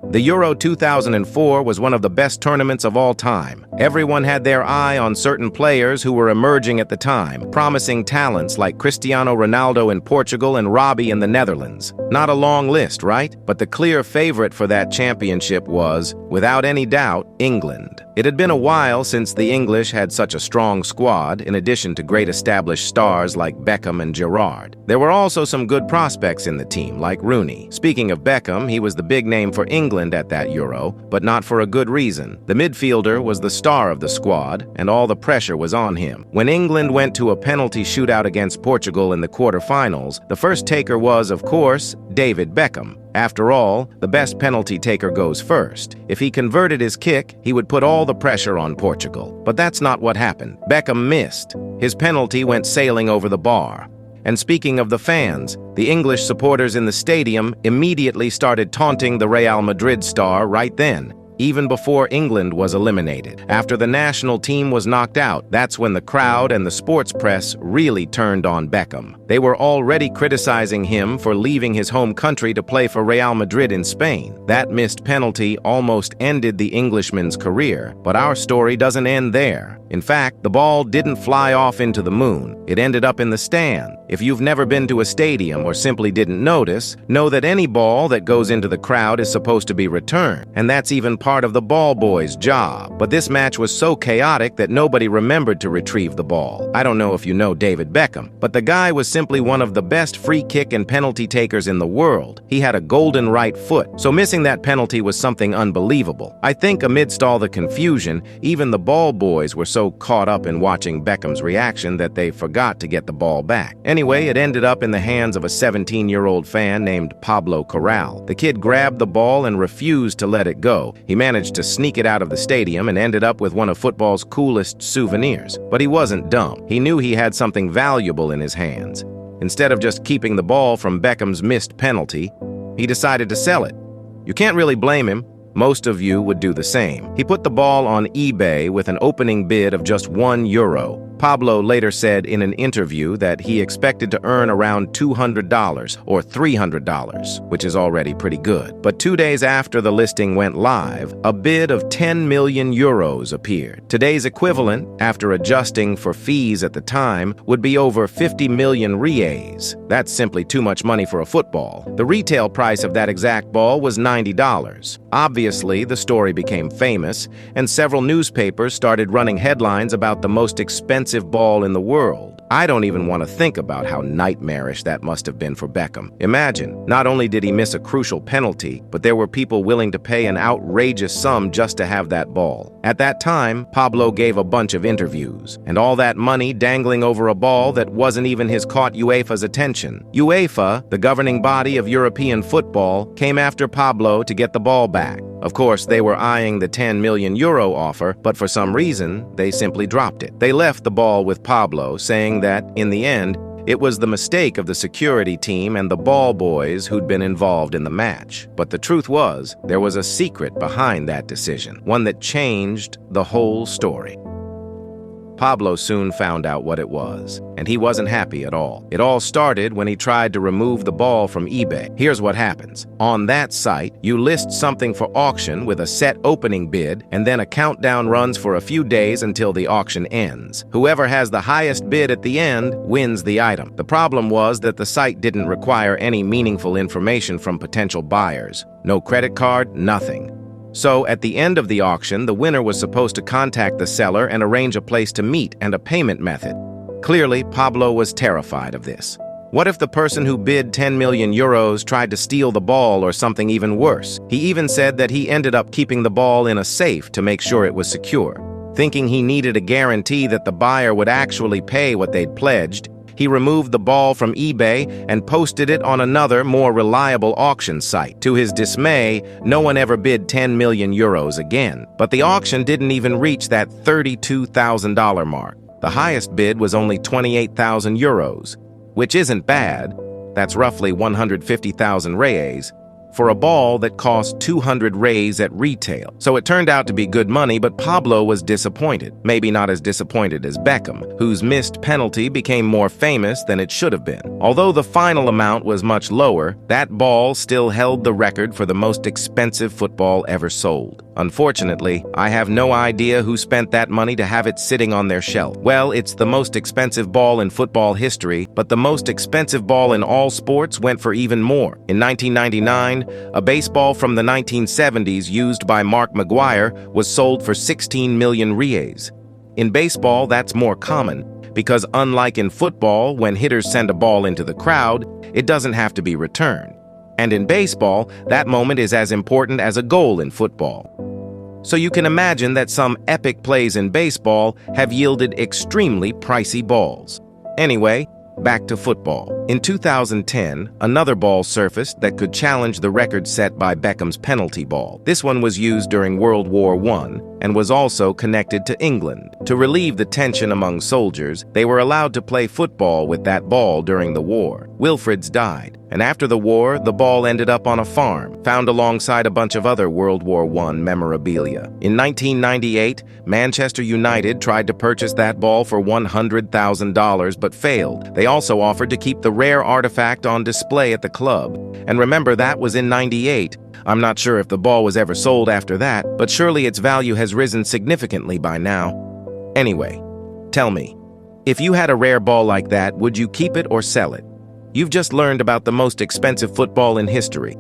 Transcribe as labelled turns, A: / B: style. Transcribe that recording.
A: The Euro 2004 was one of the best tournaments of all time. Everyone had their eye on certain players who were emerging at the time, promising talents like Cristiano Ronaldo in Portugal and Robbie in the Netherlands. Not a long list, right? But the clear favorite for that championship was, without any doubt, England. It had been a while since the English had such a strong squad, in addition to great established stars like Beckham and Gerrard. There were also some good prospects in the team, like Rooney. Speaking of Beckham, he was the big name for England at that Euro, but not for a good reason. The midfielder was the star of the squad, and all the pressure was on him. When England went to a penalty shootout against Portugal in the quarterfinals, the first taker was, of course, David Beckham. After all, the best penalty taker goes first. If he converted his kick, he would put all the pressure on Portugal. But that's not what happened. Beckham missed. His penalty went sailing over the bar. And speaking of the fans, the English supporters in the stadium immediately started taunting the Real Madrid star right then, even before England was eliminated. After the national team was knocked out, that's when the crowd and the sports press really turned on Beckham. They were already criticizing him for leaving his home country to play for Real Madrid in Spain. That missed penalty almost ended the Englishman's career, but our story doesn't end there. In fact, the ball didn't fly off into the moon. It ended up in the stand. If you've never been to a stadium or simply didn't notice, know that any ball that goes into the crowd is supposed to be returned, and that's even part of the ball boy's job. But this match was so chaotic that nobody remembered to retrieve the ball. I don't know if you know David Beckham, but the guy was simply one of the best free kick and penalty takers in the world. He had a golden right foot, so missing that penalty was something unbelievable. I think amidst all the confusion, even the ball boys were so caught up in watching Beckham's reaction that they forgot to get the ball back. Anyway, it ended up in the hands of a 17-year-old fan named Pablo Corral. The kid grabbed the ball and refused to let it go. He managed to sneak it out of the stadium and ended up with one of football's coolest souvenirs. But he wasn't dumb. He knew he had something valuable in his hands. Instead of just keeping the ball from Beckham's missed penalty, he decided to sell it. You can't really blame him. Most of you would do the same. He put the ball on eBay with an opening bid of just €1. Pablo later said in an interview that he expected to earn around $200 or $300, which is already pretty good. But 2 days after the listing went live, a bid of €10 million appeared. Today's equivalent, after adjusting for fees at the time, would be over 50 million reais. That's simply too much money for a football. The retail price of that exact ball was $90. Obviously, the story became famous, and several newspapers started running headlines about the most expensive ball in the world. I don't even want to think about how nightmarish that must have been for Beckham. Imagine, not only did he miss a crucial penalty, but there were people willing to pay an outrageous sum just to have that ball. At that time, Pablo gave a bunch of interviews, and all that money dangling over a ball that wasn't even his caught UEFA's attention. UEFA, the governing body of European football, came after Pablo to get the ball back. Of course, they were eyeing the €10 million offer, but for some reason, they simply dropped it. They left the ball with Pablo, saying that, in the end, it was the mistake of the security team and the ball boys who'd been involved in the match. But the truth was, there was a secret behind that decision, one that changed the whole story. Pablo soon found out what it was, and he wasn't happy at all. It all started when he tried to remove the ball from eBay. Here's what happens. On that site, you list something for auction with a set opening bid, and then a countdown runs for a few days until the auction ends. Whoever has the highest bid at the end wins the item. The problem was that the site didn't require any meaningful information from potential buyers. No credit card, nothing. So, at the end of the auction, the winner was supposed to contact the seller and arrange a place to meet and a payment method. Clearly, Pablo was terrified of this. What if the person who bid €10 million tried to steal the ball or something even worse? He even said that he ended up keeping the ball in a safe to make sure it was secure. Thinking he needed a guarantee that the buyer would actually pay what they'd pledged, he removed the ball from eBay and posted it on another, more reliable auction site. To his dismay, no one ever bid €10 million again. But the auction didn't even reach that $32,000 mark. The highest bid was only €28,000, which isn't bad. That's roughly 150,000 reais. for a ball that cost 200 rays at retail. So it turned out to be good money, but Pablo was disappointed. Maybe not as disappointed as Beckham, whose missed penalty became more famous than it should have been. Although the final amount was much lower, that ball still held the record for the most expensive football ever sold. Unfortunately, I have no idea who spent that money to have it sitting on their shelf. Well, it's the most expensive ball in football history, but the most expensive ball in all sports went for even more. In 1999, a baseball from the 1970s used by Mark McGuire was sold for 16 million reais. In baseball, that's more common, because unlike in football, when hitters send a ball into the crowd, it doesn't have to be returned. And in baseball, that moment is as important as a goal in football. So you can imagine that some epic plays in baseball have yielded extremely pricey balls. Anyway, back to football. In 2010, another ball surfaced that could challenge the record set by Beckham's penalty ball. This one was used during World War I and was also connected to England. To relieve the tension among soldiers, they were allowed to play football with that ball during the war. Wilfrids died, and after the war, the ball ended up on a farm, found alongside a bunch of other World War I memorabilia. In 1998, Manchester United tried to purchase that ball for $100,000 but failed. They also offered to keep the rare artifact on display at the club. And remember, that was in '98. I'm not sure if the ball was ever sold after that, but surely its value has risen significantly by now. Anyway, tell me, if you had a rare ball like that, would you keep it or sell it? You've just learned about the most expensive football in history.